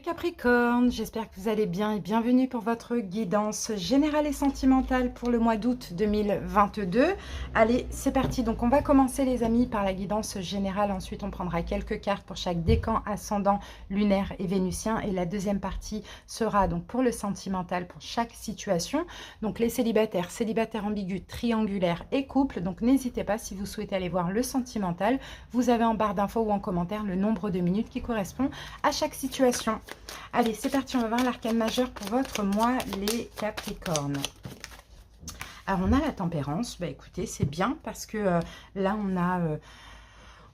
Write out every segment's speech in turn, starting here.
Capricorne, j'espère que vous allez bien et bienvenue pour votre guidance générale et sentimentale pour le mois d'août 2022. Allez, c'est parti. Donc, on va commencer les amis par la guidance générale. Ensuite, on prendra quelques cartes pour chaque décan, ascendant, lunaire et vénusien. Et la deuxième partie sera donc pour le sentimental, pour chaque situation. Donc, les célibataires, célibataires ambigus, triangulaires et couples. Donc, n'hésitez pas si vous souhaitez aller voir le sentimental. Vous avez en barre d'infos ou en commentaire le nombre de minutes qui correspond à chaque situation. Allez, c'est parti, on va voir l'arcane majeur pour votre mois, les Capricornes. Alors, on a la tempérance. Bah, écoutez, c'est bien parce que là, on a...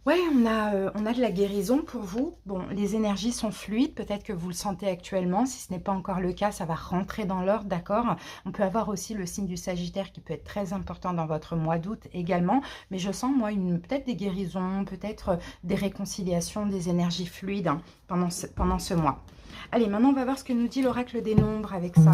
on a de la guérison pour vous. Bon, les énergies sont fluides. Peut-être que vous le sentez actuellement. Si ce n'est pas encore le cas, ça va rentrer dans l'ordre, d'accord? On peut avoir aussi le signe du Sagittaire qui peut être très important dans votre mois d'août également. Mais je sens, moi, peut-être des guérisons, peut-être des réconciliations, des énergies fluides hein, pendant ce mois. Allez, maintenant, on va voir ce que nous dit l'oracle des nombres avec ça.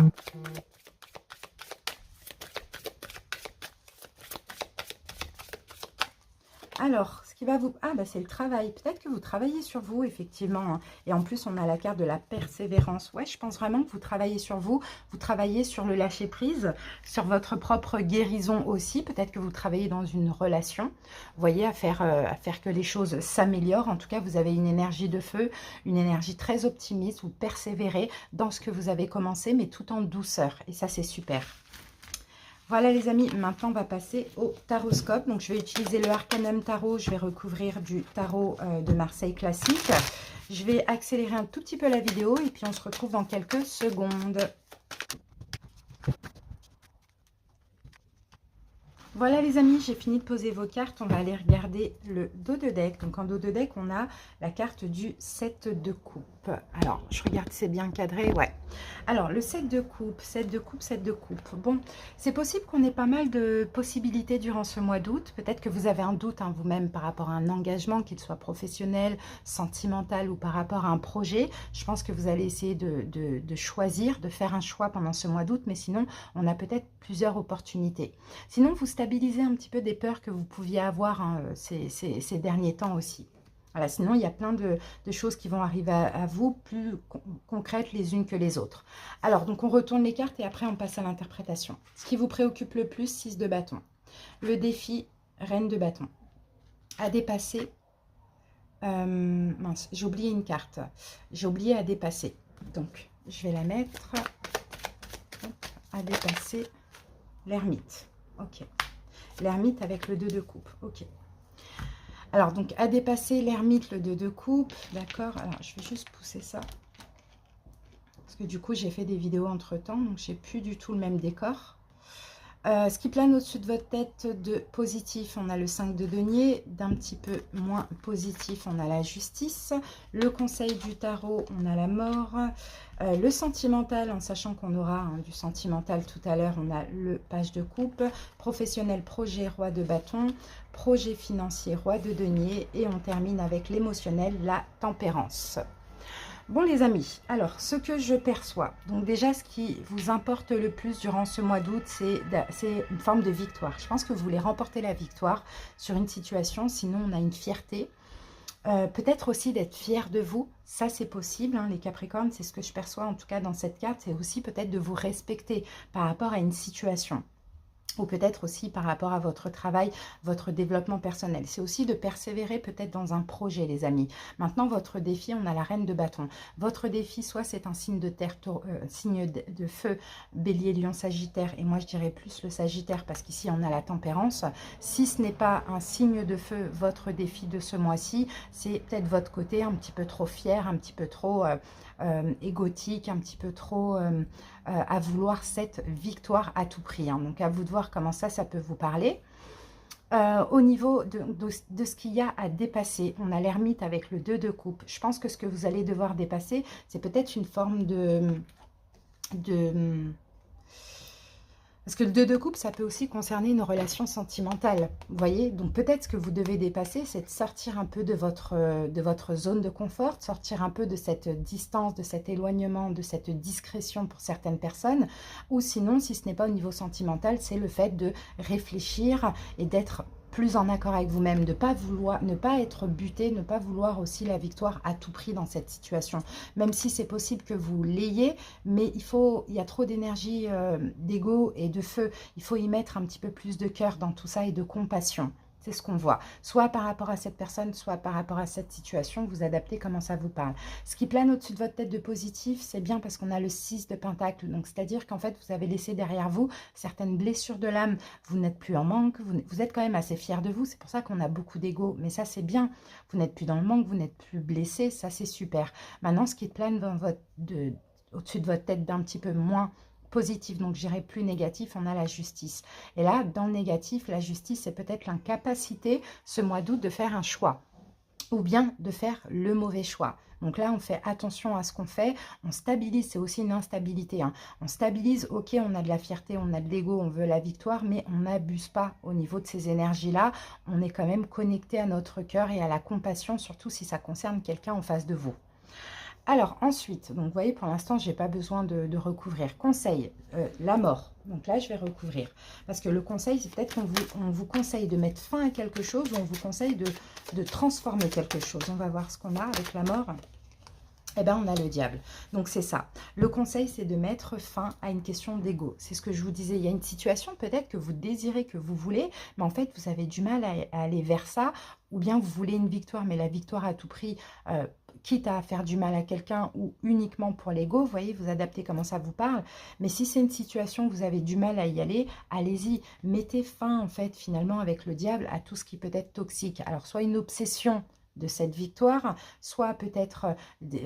Alors, ce qui va vous... Ah, bah c'est le travail. Peut-être que vous travaillez sur vous, effectivement. Hein. Et en plus, on a la carte de la persévérance. Ouais, je pense vraiment que vous travaillez sur vous. Vous travaillez sur le lâcher-prise, sur votre propre guérison aussi. Peut-être que vous travaillez dans une relation. Vous voyez, à faire que les choses s'améliorent. En tout cas, vous avez une énergie de feu, une énergie très optimiste. Vous persévérez dans ce que vous avez commencé, mais tout en douceur. Et ça, c'est super. Voilà les amis, maintenant on va passer au taroscope. Donc je vais utiliser le Arcanum Tarot, je vais recouvrir du tarot de Marseille classique. Je vais accélérer un tout petit peu la vidéo et puis on se retrouve dans quelques secondes. Voilà les amis, j'ai fini de poser vos cartes. On va aller regarder le dos de deck. Donc en dos de deck, on a la carte du 7 de coupe. Alors, je regarde si c'est bien cadré. Ouais. Alors, le 7 de coupe, 7 de coupe, 7 de coupe. Bon, c'est possible qu'on ait pas mal de possibilités durant ce mois d'août. Peut-être que vous avez un doute hein, vous-même par rapport à un engagement, qu'il soit professionnel, sentimental ou par rapport à un projet. Je pense que vous allez essayer de choisir, de faire un choix pendant ce mois d'août. Mais sinon, on a peut-être plusieurs opportunités. Sinon, vous stabilisez un petit peu des peurs que vous pouviez avoir hein, ces derniers temps aussi. Voilà, sinon, il y a plein de choses qui vont arriver à vous, plus concrètes les unes que les autres. Alors, donc, on retourne les cartes et après, on passe à l'interprétation. Ce qui vous préoccupe le plus, 6 de bâton. Le défi, reine de bâton. À dépasser... mince, j'ai oublié une carte. J'ai oublié à dépasser. Donc, je vais la mettre... Hop, à dépasser l'ermite. Ok. L'ermite avec le 2 de coupe. Ok. Alors, donc, à dépasser l'ermite, le 2 de coupe. D'accord. Alors, je vais juste pousser ça. Parce que du coup, j'ai fait des vidéos entre-temps. Donc, j'ai plus du tout le même décor. Ce qui plane au-dessus de votre tête de positif, on a le 5 de denier. D'un petit peu moins positif, on a la justice. Le conseil du tarot, on a la mort. Le sentimental, en sachant qu'on aura hein, du sentimental tout à l'heure, on a le page de coupe. Professionnel, projet, roi de bâton. Projet financier, roi de denier. Et on termine avec l'émotionnel, la tempérance. Bon les amis, alors ce que je perçois, donc déjà ce qui vous importe le plus durant ce mois d'août, c'est une forme de victoire. Je pense que vous voulez remporter la victoire sur une situation, sinon on a une fierté. Peut-être aussi d'être fier de vous, ça c'est possible, hein, les Capricornes, c'est ce que je perçois en tout cas dans cette carte, c'est aussi peut-être de vous respecter par rapport à une situation. Ou peut-être aussi par rapport à votre travail, votre développement personnel. C'est aussi de persévérer peut-être dans un projet, les amis. Maintenant, votre défi, on a la reine de bâton. Votre défi, soit c'est un signe de terre, signe de feu, bélier, lion, sagittaire. Et moi, je dirais plus le sagittaire parce qu'ici, on a la tempérance. Si ce n'est pas un signe de feu, votre défi de ce mois-ci, c'est peut-être votre côté un petit peu trop fier, un petit peu trop égotique, un petit peu trop... à vouloir cette victoire à tout prix. Hein. Donc, à vous de voir comment ça peut vous parler. Au niveau de ce qu'il y a à dépasser, on a l'ermite avec le 2 de coupe. Je pense que ce que vous allez devoir dépasser, c'est peut-être une forme de Parce que le 2 de coupe, ça peut aussi concerner une relation sentimentale, vous voyez. Donc peut-être ce que vous devez dépasser, c'est de sortir un peu de votre zone de confort, de sortir un peu de cette distance, de cet éloignement, de cette discrétion pour certaines personnes. Ou sinon, si ce n'est pas au niveau sentimental, c'est le fait de réfléchir et d'être plus en accord avec vous-même, de pas vouloir, ne pas être buté, ne pas vouloir aussi la victoire à tout prix dans cette situation. Même si c'est possible que vous l'ayez, mais il y a trop d'énergie, d'ego et de feu. Il faut y mettre un petit peu plus de cœur dans tout ça et de compassion. C'est ce qu'on voit. Soit par rapport à cette personne, soit par rapport à cette situation, vous adaptez comment ça vous parle. Ce qui plane au-dessus de votre tête de positif, c'est bien parce qu'on a le 6 de Pentacle. Donc, c'est-à-dire qu'en fait, vous avez laissé derrière vous certaines blessures de l'âme. Vous n'êtes plus en manque. Vous êtes quand même assez fier de vous. C'est pour ça qu'on a beaucoup d'ego. Mais ça, c'est bien. Vous n'êtes plus dans le manque. Vous n'êtes plus blessé. Ça, c'est super. Maintenant, ce qui plane au-dessus de votre tête d'un petit peu moins positif, donc j'irai plus négatif, on a la justice. Et là, dans le négatif, la justice, c'est peut-être l'incapacité, ce mois d'août, de faire un choix, ou bien de faire le mauvais choix. Donc là, on fait attention à ce qu'on fait, on stabilise, c'est aussi une instabilité. Hein. On stabilise, ok, on a de la fierté, on a de l'ego, on veut la victoire, mais on n'abuse pas au niveau de ces énergies-là. On est quand même connecté à notre cœur et à la compassion, surtout si ça concerne quelqu'un en face de vous. Alors ensuite, donc vous voyez, pour l'instant, je n'ai pas besoin de recouvrir. Conseil, la mort. Donc là, je vais recouvrir. Parce que le conseil, c'est peut-être qu'on vous conseille de mettre fin à quelque chose ou on vous conseille de transformer quelque chose. On va voir ce qu'on a avec la mort. Eh bien, on a le diable. Donc, c'est ça. Le conseil, c'est de mettre fin à une question d'ego. C'est ce que je vous disais. Il y a une situation peut-être que vous désirez, que vous voulez, mais en fait, vous avez du mal à aller vers ça. Ou bien, vous voulez une victoire, mais la victoire à tout prix, quitte à faire du mal à quelqu'un ou uniquement pour l'ego. Vous voyez, vous adaptez comment ça vous parle. Mais si c'est une situation où vous avez du mal à y aller, allez-y. Mettez fin, en fait, finalement, avec le diable, à tout ce qui peut être toxique. Alors, soit une obsession de cette victoire, soit peut-être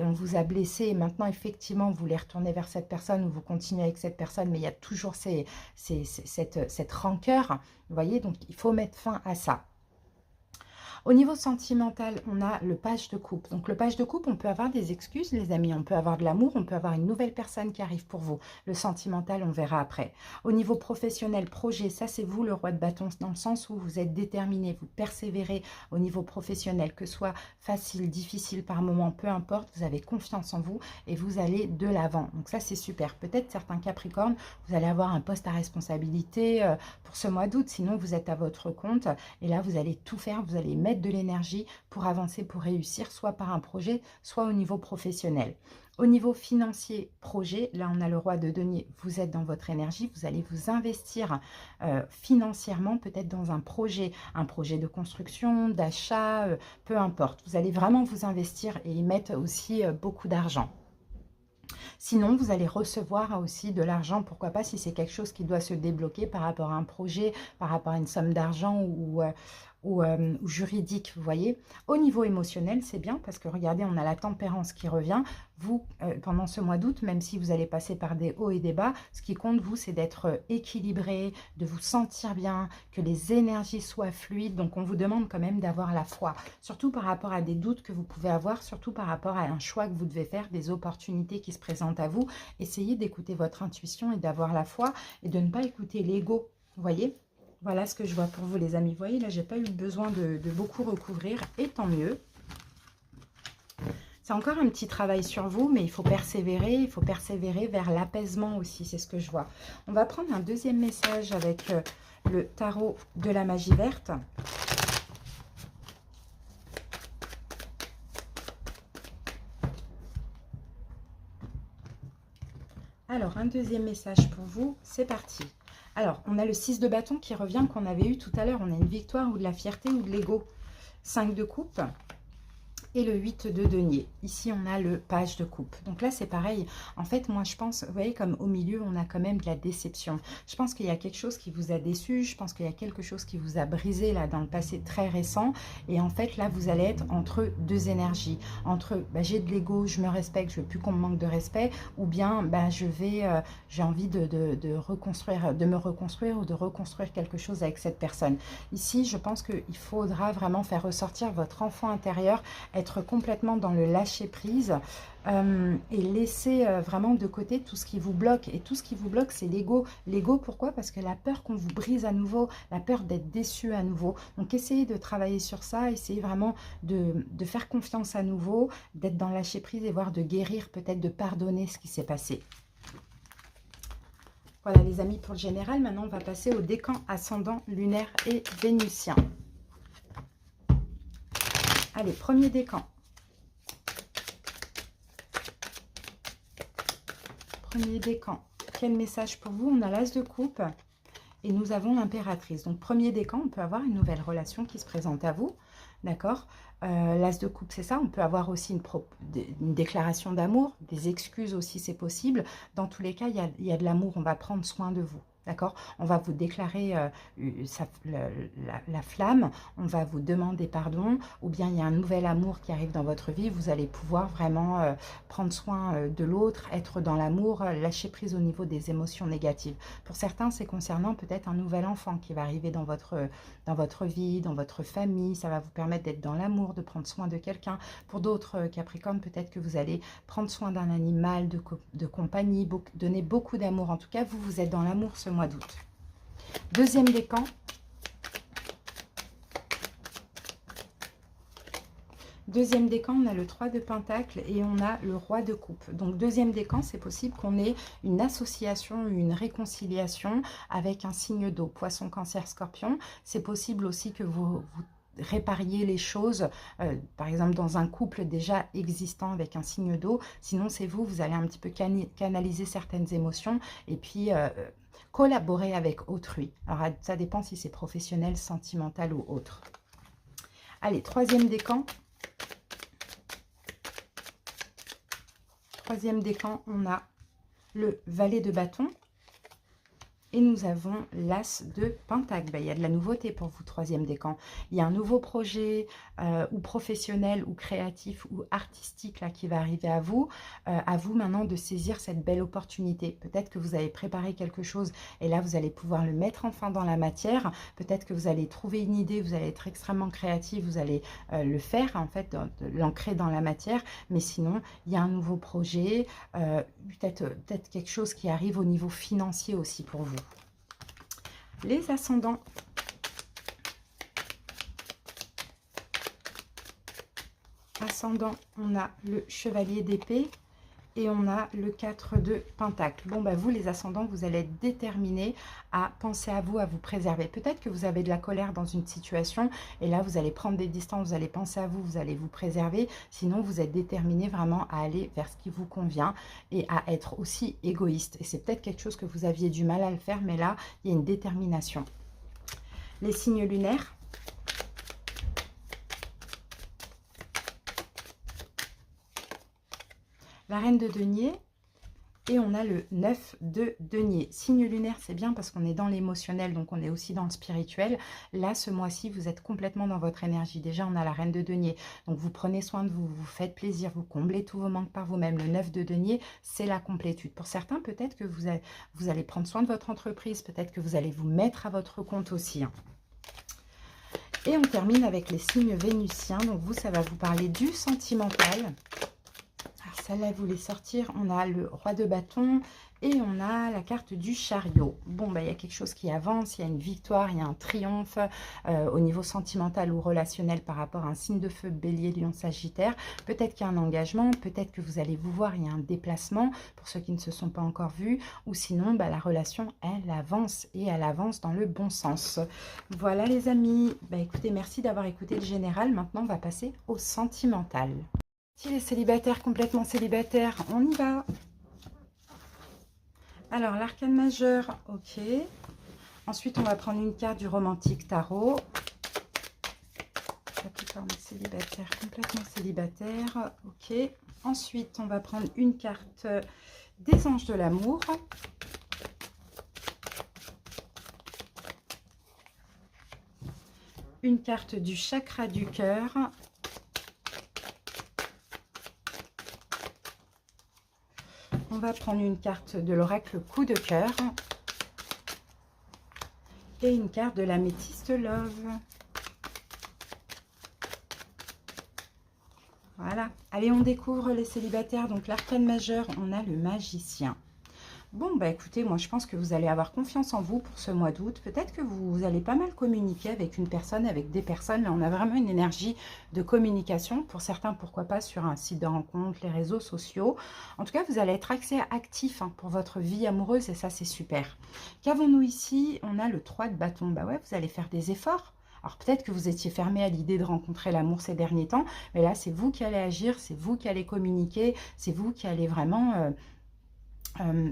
on vous a blessé et maintenant effectivement vous voulez retourner vers cette personne ou vous continuez avec cette personne, mais il y a toujours cette rancœur, vous voyez, donc il faut mettre fin à ça. Au niveau sentimental, on a le page de coupe. Donc le page de coupe, on peut avoir des excuses, les amis. On peut avoir de l'amour, on peut avoir une nouvelle personne qui arrive pour vous. Le sentimental, on verra après. Au niveau professionnel, projet, ça c'est vous le roi de bâton, dans le sens où vous êtes déterminé, vous persévérez au niveau professionnel, que ce soit facile, difficile par moment, peu importe, vous avez confiance en vous et vous allez de l'avant. Donc ça c'est super. Peut-être certains Capricornes, vous allez avoir un poste à responsabilité pour ce mois d'août, sinon vous êtes à votre compte et là vous allez tout faire, vous allez mettre de l'énergie pour avancer, pour réussir, soit par un projet, soit au niveau professionnel. Au niveau financier, projet, là on a le roi de denier, vous êtes dans votre énergie, vous allez vous investir financièrement, peut-être dans un projet de construction, d'achat, peu importe. Vous allez vraiment vous investir et y mettre aussi beaucoup d'argent. Sinon, vous allez recevoir aussi de l'argent, pourquoi pas, si c'est quelque chose qui doit se débloquer par rapport à un projet, par rapport à une somme d'argent ou juridique, vous voyez. Au niveau émotionnel, c'est bien parce que regardez, on a la tempérance qui revient. Vous, pendant ce mois d'août, même si vous allez passer par des hauts et des bas, ce qui compte, vous, c'est d'être équilibré, de vous sentir bien, que les énergies soient fluides. Donc, on vous demande quand même d'avoir la foi, surtout par rapport à des doutes que vous pouvez avoir, surtout par rapport à un choix que vous devez faire, des opportunités qui se présentent à vous. Essayez d'écouter votre intuition et d'avoir la foi et de ne pas écouter l'ego, vous voyez. Voilà ce que je vois pour vous, les amis. Vous voyez, là, j'ai pas eu besoin de beaucoup recouvrir, et tant mieux. C'est encore un petit travail sur vous, mais il faut persévérer vers l'apaisement aussi, c'est ce que je vois. On va prendre un deuxième message avec le tarot de la magie verte. Alors, un deuxième message pour vous, c'est parti. Alors, on a le 6 de bâton qui revient qu'on avait eu tout à l'heure. On a une victoire ou de la fierté ou de l'ego. 5 de coupe et le 8 de denier. Ici, on a le page de coupe. Donc là, c'est pareil. En fait, moi, je pense, vous voyez, comme au milieu, on a quand même de la déception. Je pense qu'il y a quelque chose qui vous a déçu. Je pense qu'il y a quelque chose qui vous a brisé là dans le passé très récent. Et en fait, là, vous allez être entre deux énergies. Entre, j'ai de l'ego, je me respecte, je veux plus qu'on me manque de respect. Ou bien, j'ai envie de reconstruire, de me reconstruire ou de reconstruire quelque chose avec cette personne. Ici, je pense qu'il faudra vraiment faire ressortir votre enfant intérieur, être complètement dans le lâcher-prise et laisser vraiment de côté tout ce qui vous bloque. Et tout ce qui vous bloque, c'est l'ego. L'ego, pourquoi? Parce que la peur qu'on vous brise à nouveau, la peur d'être déçu à nouveau. Donc, essayez de travailler sur ça, essayez vraiment de faire confiance à nouveau, d'être dans le lâcher-prise et voire de guérir, peut-être de pardonner ce qui s'est passé. Voilà les amis pour le général. Maintenant, on va passer au décan ascendant lunaire et vénusien. Allez, premier décan. Premier décan. Quel message pour vous? On a l'as de coupe et nous avons l'impératrice. Donc, premier décan, on peut avoir une nouvelle relation qui se présente à vous. D'accord? L'as de coupe, c'est ça. On peut avoir aussi une déclaration d'amour, des excuses aussi, c'est possible. Dans tous les cas, il y a de l'amour. On va prendre soin de vous. D'accord? On va vous déclarer la flamme, on va vous demander pardon, ou bien il y a un nouvel amour qui arrive dans votre vie, vous allez pouvoir vraiment prendre soin de l'autre, être dans l'amour, lâcher prise au niveau des émotions négatives. Pour certains, c'est concernant peut-être un nouvel enfant qui va arriver dans votre vie, dans votre famille, ça va vous permettre d'être dans l'amour, de prendre soin de quelqu'un. Pour d'autres Capricornes, peut-être que vous allez prendre soin d'un animal de compagnie, donner beaucoup d'amour. En tout cas, vous êtes dans l'amour ce mois d'août. Deuxième décan. Deuxième décan, on a le 3 de Pentacle et on a le Roi de Coupe. Donc, deuxième décan, c'est possible qu'on ait une association, une réconciliation avec un signe d'eau. Poisson, Cancer, Scorpion. C'est possible aussi que vous réparier les choses, par exemple dans un couple déjà existant avec un signe d'eau. Sinon, c'est vous allez un petit peu canaliser certaines émotions et puis collaborer avec autrui. Alors, ça dépend si c'est professionnel, sentimental ou autre. Allez, troisième décan. Troisième décan, on a le valet de bâton. Et nous avons l'as de Pentacle. Il y a de la nouveauté pour vous, troisième décan. Il y a un nouveau projet ou professionnel ou créatif ou artistique là, qui va arriver à vous. À vous maintenant de saisir cette belle opportunité. Peut-être que vous avez préparé quelque chose et là, vous allez pouvoir le mettre enfin dans la matière. Peut-être que vous allez trouver une idée, vous allez être extrêmement créatif, vous allez le faire, en fait, l'ancrer dans la matière. Mais sinon, il y a un nouveau projet, peut-être quelque chose qui arrive au niveau financier aussi pour vous. Les ascendants. Ascendant, on a le chevalier d'épée et on a le 4 de Pentacle. Bon, vous les ascendants, vous allez être déterminés à penser à vous préserver. Peut-être que vous avez de la colère dans une situation et là, vous allez prendre des distances, vous allez penser à vous allez vous préserver. Sinon, vous êtes déterminés vraiment à aller vers ce qui vous convient et à être aussi égoïste. Et c'est peut-être quelque chose que vous aviez du mal à le faire, mais là, il y a une détermination. Les signes lunaires. La reine de denier et on a le 9 de denier. Signe lunaire, c'est bien parce qu'on est dans l'émotionnel, donc on est aussi dans le spirituel. Là, ce mois-ci, vous êtes complètement dans votre énergie. Déjà, on a la reine de denier, donc vous prenez soin de vous, vous faites plaisir, vous comblez tous vos manques par vous-même. Le 9 de denier, c'est la complétude. Pour certains, peut-être que vous allez prendre soin de votre entreprise, peut-être que vous allez vous mettre à votre compte aussi. Et on termine avec les signes vénusiens. Donc vous, ça va vous parler du sentimental. Celle-là, vous voulez sortir, on a le roi de bâton et on a la carte du chariot. Bon, il y a quelque chose qui avance, il y a une victoire, il y a un triomphe au niveau sentimental ou relationnel par rapport à un signe de feu, bélier, lion, sagittaire. Peut-être qu'il y a un engagement, peut-être que vous allez vous voir, il y a un déplacement pour ceux qui ne se sont pas encore vus. Ou sinon, la relation, elle avance et elle avance dans le bon sens. Voilà les amis, écoutez, merci d'avoir écouté le général. Maintenant, on va passer au sentimental. Si les célibataires, complètement célibataires, on y va. Alors, l'arcane majeur, ok. Ensuite, on va prendre une carte du romantique tarot. Capricorne célibataire, complètement célibataire, ok. Ensuite, on va prendre une carte des anges de l'amour. Une carte du chakra du cœur. On va prendre une carte de l'oracle coup de cœur et une carte de l'améthyste love. Voilà. Allez, on découvre les célibataires. Donc, l'arcane majeur, on a le magicien. Bon, bah écoutez, moi je pense que vous allez avoir confiance en vous pour ce mois d'août. Peut-être que vous allez pas mal communiquer avec une personne, avec des personnes. Là, on a vraiment une énergie de communication. Pour certains, pourquoi pas sur un site de rencontre, les réseaux sociaux. En tout cas, vous allez être assez actif hein, pour votre vie amoureuse et ça, c'est super. Qu'avons-nous ici? On a le 3 de bâton. Bah ouais, vous allez faire des efforts. Alors peut-être que vous étiez fermé à l'idée de rencontrer l'amour ces derniers temps, mais là, c'est vous qui allez agir, c'est vous qui allez communiquer, c'est vous qui allez vraiment...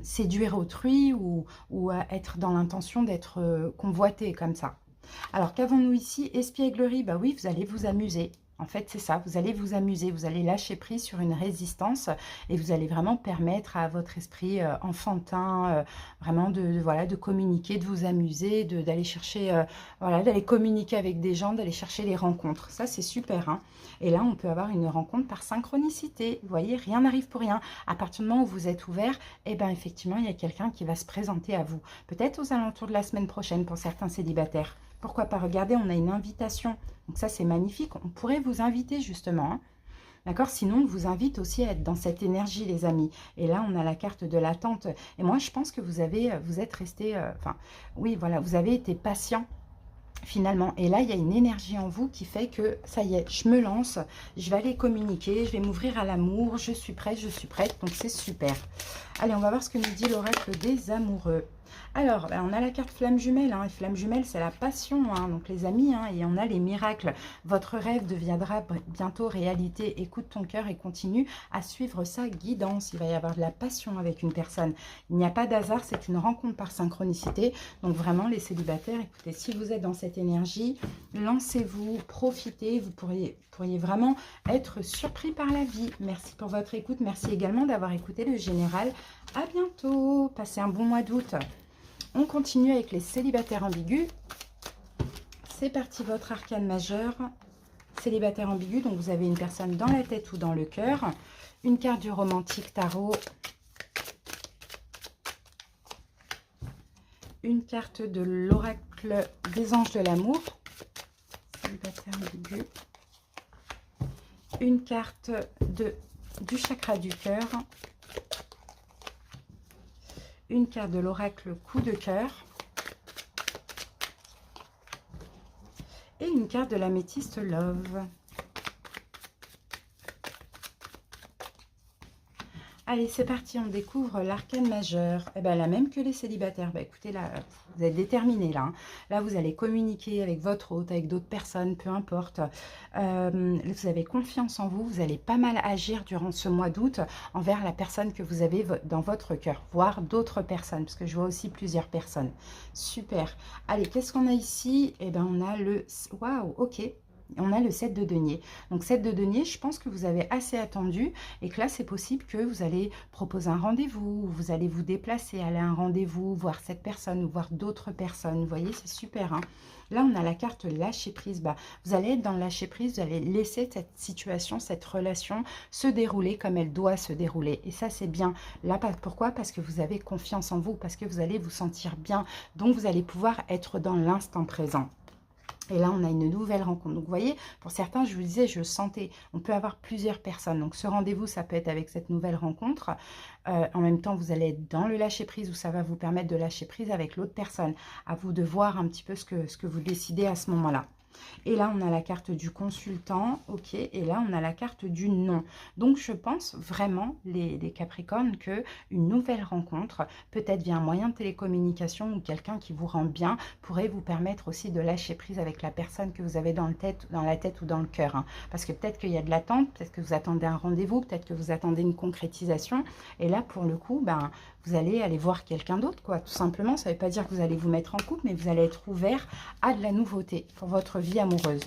séduire autrui ou être dans l'intention d'être convoité comme ça. Alors qu'avons-nous ici? Espièglerie, bah oui, vous allez vous amuser. En fait, c'est ça, vous allez vous amuser, vous allez lâcher prise sur une résistance et vous allez vraiment permettre à votre esprit enfantin, vraiment voilà, de communiquer, de vous amuser, d'aller chercher, voilà, d'aller communiquer avec des gens, d'aller chercher les rencontres. Ça, c'est super. Hein. Et là, on peut avoir une rencontre par synchronicité. Vous voyez, rien n'arrive pour rien. À partir du moment où vous êtes ouvert, eh bien, effectivement, il y a quelqu'un qui va se présenter à vous. Peut-être aux alentours de la semaine prochaine pour certains célibataires. Pourquoi pas? Regardez, on a une invitation. Donc ça, c'est magnifique. On pourrait vous inviter justement. Hein. D'accord? Sinon, on vous invite aussi à être dans cette énergie, les amis. Et là, on a la carte de l'attente. Et moi, je pense que vous êtes resté... Enfin, oui, voilà, vous avez été patient finalement. Et là, il y a une énergie en vous qui fait que, ça y est, je me lance, je vais aller communiquer, je vais m'ouvrir à l'amour, je suis prête, donc c'est super. Allez, on va voir ce que nous dit l'oracle des amoureux. Alors, on a la carte flamme jumelle. Hein. Flamme jumelle, c'est la passion, hein, donc les amis, hein, et on a les miracles. Votre rêve deviendra bientôt réalité. Écoute ton cœur et continue à suivre sa guidance. Il va y avoir de la passion avec une personne. Il n'y a pas d'hasard, c'est une rencontre par synchronicité. Donc vraiment, les célibataires, écoutez, si vous êtes dans cette énergie, lancez-vous, profitez. Vous pourriez vraiment être surpris par la vie. Merci pour votre écoute. Merci également d'avoir écouté le général. À bientôt. Passez un bon mois d'août. On continue avec les célibataires ambigus. C'est parti, votre arcane majeur. Célibataire ambigu, donc vous avez une personne dans la tête ou dans le cœur. Une carte du romantique tarot. Une carte de l'oracle des anges de l'amour. Célibataire ambigu. Une carte du chakra du cœur. Une carte de l'oracle coup de cœur. Et une carte de l'améthyste love. Allez, c'est parti, on découvre l'arcane majeur. Eh ben, la même que les célibataires. Ben, écoutez, là, vous êtes déterminés, là. Hein. Là, vous allez communiquer avec votre hôte, avec d'autres personnes, peu importe. Vous avez confiance en vous. Vous allez pas mal agir durant ce mois d'août envers la personne que vous avez dans votre cœur, voire d'autres personnes, parce que je vois aussi plusieurs personnes. Super. Allez, qu'est-ce qu'on a ici? Eh ben, on a le... Waouh, ok. On a le 7 de denier. Donc 7 de denier, je pense que vous avez assez attendu et que là, c'est possible que vous allez proposer un rendez-vous, vous allez vous déplacer, aller à un rendez-vous, voir cette personne ou voir d'autres personnes. Vous voyez, c'est super. Hein. Là, on a la carte lâcher prise. Bah, vous allez être dans le lâcher prise, vous allez laisser cette situation, cette relation se dérouler comme elle doit se dérouler. Et ça, c'est bien. Là, pourquoi? Parce que vous avez confiance en vous, parce que vous allez vous sentir bien. Donc, vous allez pouvoir être dans l'instant présent. Et là, on a une nouvelle rencontre. Donc, vous voyez, pour certains, je vous disais, je sentais, on peut avoir plusieurs personnes. Donc, ce rendez-vous, ça peut être avec cette nouvelle rencontre. En même temps, vous allez être dans le lâcher-prise où ça va vous permettre de lâcher prise avec l'autre personne. À vous de voir un petit peu ce que vous décidez à ce moment-là. Et là, on a la carte du consultant, ok, et là, on a la carte du non. Donc, je pense vraiment, les Capricornes, qu'une nouvelle rencontre, peut-être via un moyen de télécommunication ou quelqu'un qui vous rend bien, pourrait vous permettre aussi de lâcher prise avec la personne que vous avez dans la tête ou dans le cœur. Hein. Parce que peut-être qu'il y a de l'attente, peut-être que vous attendez un rendez-vous, peut-être que vous attendez une concrétisation. Et là, pour le coup, ben, vous allez aller voir quelqu'un d'autre, quoi. Tout simplement, ça ne veut pas dire que vous allez vous mettre en couple, mais vous allez être ouvert à de la nouveauté pour votre vie amoureuse.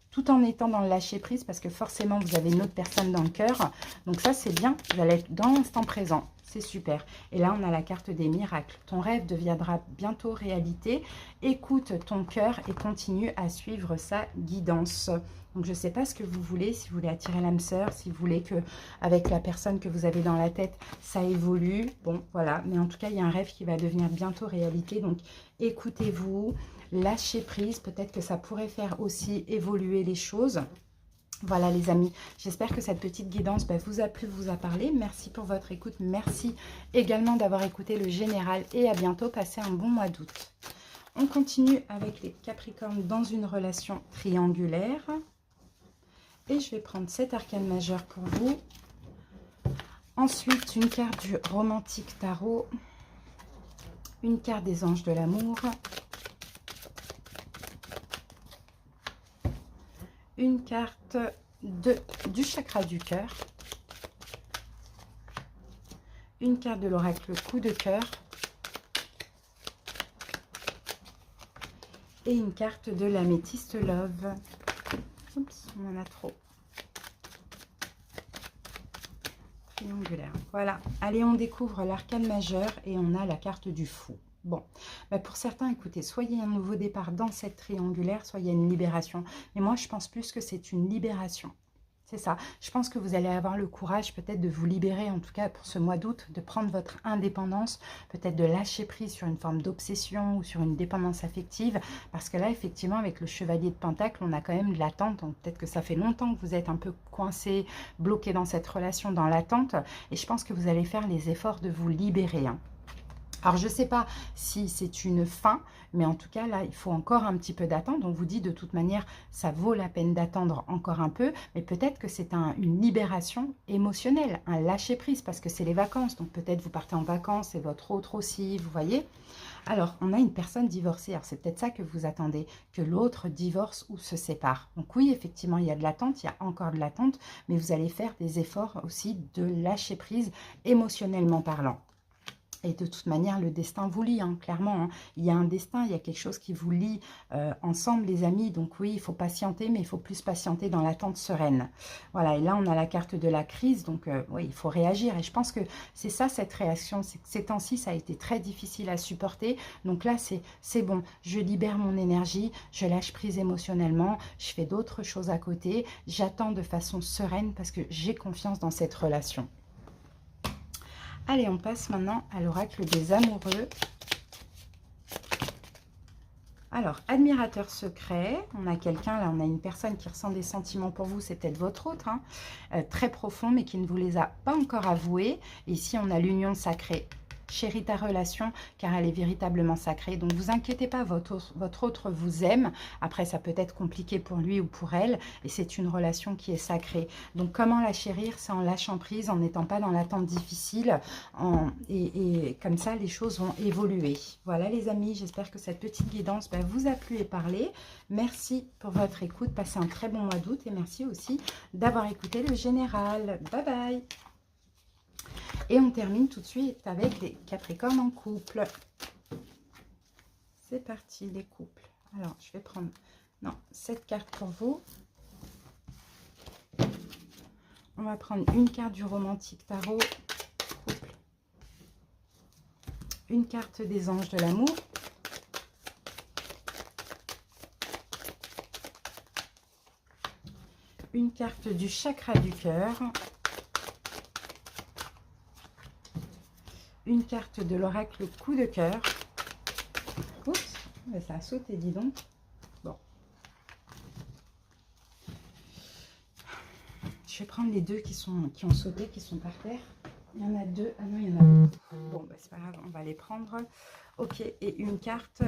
Tout en étant dans le lâcher prise, parce que forcément, vous avez une autre personne dans le cœur. Donc ça, c'est bien. Vous allez être dans l'instant présent. C'est super. Et là, on a la carte des miracles. Ton rêve deviendra bientôt réalité. Écoute ton cœur et continue à suivre sa guidance. Donc, je ne sais pas ce que vous voulez, si vous voulez attirer l'âme sœur, si vous voulez que avec la personne que vous avez dans la tête, ça évolue. Bon, voilà. Mais en tout cas, il y a un rêve qui va devenir bientôt réalité. Donc, écoutez-vous, lâchez prise. Peut-être que ça pourrait faire aussi évoluer les choses. Voilà les amis, j'espère que cette petite guidance vous a plu, vous a parlé. Merci pour votre écoute, merci également d'avoir écouté le général et à bientôt, passez un bon mois d'août. On continue avec les Capricornes dans une relation triangulaire. Et je vais prendre cet arcane majeur pour vous. Ensuite, une carte du romantique tarot. Une carte des anges de l'amour. Une carte du chakra du cœur. Une carte de l'oracle coup de cœur. Et une carte de l'améthyste love. Oups, on en a trop. Triangulaire. Voilà. Allez, on découvre l'arcane majeur et on a la carte du fou. Bon, pour certains, écoutez, soyez un nouveau départ dans cette triangulaire, soyez une libération. Mais moi, je pense plus que c'est une libération. C'est ça. Je pense que vous allez avoir le courage peut-être de vous libérer, en tout cas pour ce mois d'août, de prendre votre indépendance, peut-être de lâcher prise sur une forme d'obsession ou sur une dépendance affective. Parce que là, effectivement, avec le chevalier de Pentacle, on a quand même de l'attente. Donc peut-être que ça fait longtemps que vous êtes un peu coincé, bloqué dans cette relation, dans l'attente. Et je pense que vous allez faire les efforts de vous libérer, hein. Alors, je ne sais pas si c'est une fin, mais en tout cas, là, il faut encore un petit peu d'attendre. On vous dit, de toute manière, ça vaut la peine d'attendre encore un peu, mais peut-être que c'est une libération émotionnelle, un lâcher-prise, parce que c'est les vacances. Donc, peut-être vous partez en vacances et votre autre aussi, vous voyez. Alors, on a une personne divorcée. Alors, c'est peut-être ça que vous attendez, que l'autre divorce ou se sépare. Donc, oui, effectivement, il y a de l'attente, il y a encore de l'attente, mais vous allez faire des efforts aussi de lâcher-prise émotionnellement parlant. Et de toute manière, le destin vous lie, hein, clairement. Hein. Il y a un destin, il y a quelque chose qui vous lie ensemble, les amis. Donc oui, il faut patienter, mais il faut plus patienter dans l'attente sereine. Voilà, et là, on a la carte de la crise. Donc oui, il faut réagir. Et je pense que c'est ça, cette réaction. Ces temps-ci, ça a été très difficile à supporter. Donc là, c'est bon. Je libère mon énergie, je lâche prise émotionnellement, je fais d'autres choses à côté. J'attends de façon sereine parce que j'ai confiance dans cette relation. Allez, on passe maintenant à l'oracle des amoureux. Alors, admirateur secret, on a quelqu'un, là on a une personne qui ressent des sentiments pour vous, c'est peut-être votre autre, hein, très profond, mais qui ne vous les a pas encore avoués. Et ici, on a l'union sacrée. Chéris ta relation, car elle est véritablement sacrée. Donc, vous inquiétez pas, votre autre vous aime. Après, ça peut être compliqué pour lui ou pour elle. Et c'est une relation qui est sacrée. Donc, comment la chérir? C'est en lâchant prise, en n'étant pas dans l'attente difficile. Et comme ça, les choses vont évoluer. Voilà, les amis, j'espère que cette petite guidance vous a plu et parlé. Merci pour votre écoute. Passez un très bon mois d'août. Et merci aussi d'avoir écouté le général. Bye bye. Et on termine tout de suite avec les Capricornes en couple. C'est parti, les couples. Alors, je vais prendre cette carte pour vous. On va prendre une carte du romantique tarot. Couple. Une carte des anges de l'amour. Une carte du chakra du cœur. Une carte de l'oracle coup de cœur. Oups, ça a sauté, dis donc. Bon. Je vais prendre les deux qui ont sauté, qui sont par terre. Il y en a deux. Ah non, il y en a beaucoup. Bon, c'est pas grave, on va les prendre. Ok, et une carte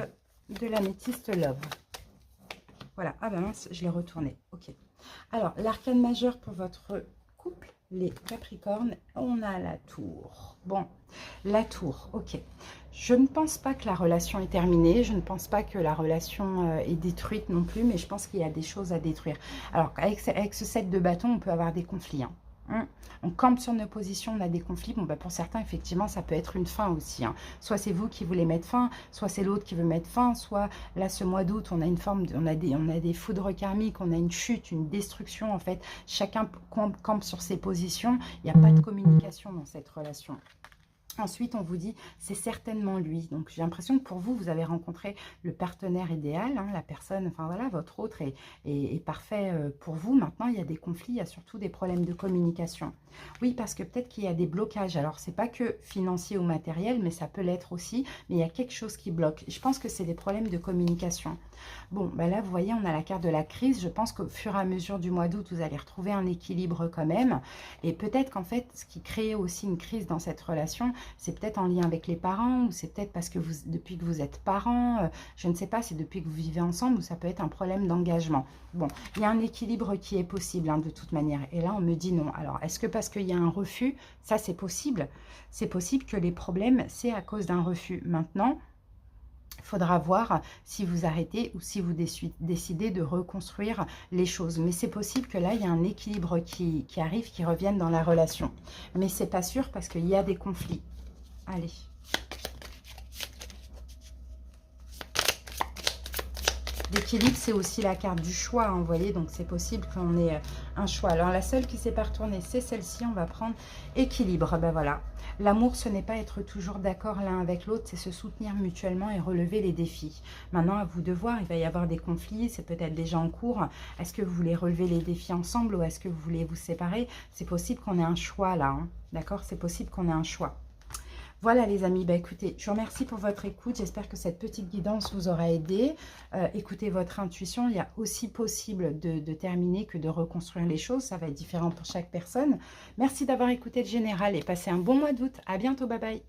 de l'améthyste love. Voilà. Ah ben mince, je l'ai retourné. Ok. Alors, l'arcane majeur pour votre couple, les Capricornes, on a la tour. Bon, la tour, ok. Je ne pense pas que la relation est terminée, je ne pense pas que la relation est détruite non plus, mais je pense qu'il y a des choses à détruire. Alors, avec ce 7 de bâton, on peut avoir des conflits, hein. On campe sur nos positions, on a des conflits. Bon, pour certains, effectivement, ça peut être une fin aussi, hein. Soit c'est vous qui voulez mettre fin, soit c'est l'autre qui veut mettre fin, soit là, ce mois d'août, on a une forme, on a des foudres karmiques, on a une chute, une destruction, en fait. Chacun campe sur ses positions. Il n'y a pas de communication dans cette relation. Ensuite, on vous dit, c'est certainement lui. Donc, j'ai l'impression que pour vous, vous avez rencontré le partenaire idéal, hein, la personne, enfin voilà, votre autre est parfait pour vous. Maintenant, il y a des conflits, il y a surtout des problèmes de communication. Oui, parce que peut-être qu'il y a des blocages. Alors, c'est pas que financier ou matériel, mais ça peut l'être aussi. Mais il y a quelque chose qui bloque. Je pense que c'est des problèmes de communication. Bon, ben là, vous voyez, on a la carte de la crise. Je pense qu'au fur et à mesure du mois d'août, vous allez retrouver un équilibre quand même. Et peut-être qu'en fait, ce qui crée aussi une crise dans cette relation, c'est peut-être en lien avec les parents, ou c'est peut-être parce que vous, depuis que vous êtes parents, je ne sais pas, c'est depuis que vous vivez ensemble, ou ça peut être un problème d'engagement. Bon, il y a un équilibre qui est possible hein, de toute manière. Et là, on me dit non. Alors, est-ce que parce qu'il y a un refus, ça c'est possible? C'est possible que les problèmes, c'est à cause d'un refus. Maintenant, il faudra voir si vous arrêtez ou si vous décidez de reconstruire les choses. Mais c'est possible que là, il y a un équilibre qui arrive, qui revienne dans la relation. Mais c'est pas sûr parce qu'il y a des conflits. Allez. L'équilibre, c'est aussi la carte du choix, hein, vous voyez, donc c'est possible qu'on ait un choix. Alors, la seule qui s'est pas retournée, c'est celle-ci. On va prendre équilibre. Ben voilà. L'amour, ce n'est pas être toujours d'accord l'un avec l'autre, c'est se soutenir mutuellement et relever les défis. Maintenant, à vous de voir, il va y avoir des conflits, c'est peut-être déjà en cours. Est-ce que vous voulez relever les défis ensemble ou est-ce que vous voulez vous séparer? C'est possible qu'on ait un choix là, hein, d'accord? C'est possible qu'on ait un choix. Voilà les amis, bah écoutez, je vous remercie pour votre écoute. J'espère que cette petite guidance vous aura aidé. Écoutez votre intuition. Il y a aussi possible de terminer que de reconstruire les choses. Ça va être différent pour chaque personne. Merci d'avoir écouté le général et passez un bon mois d'août. À bientôt, bye bye.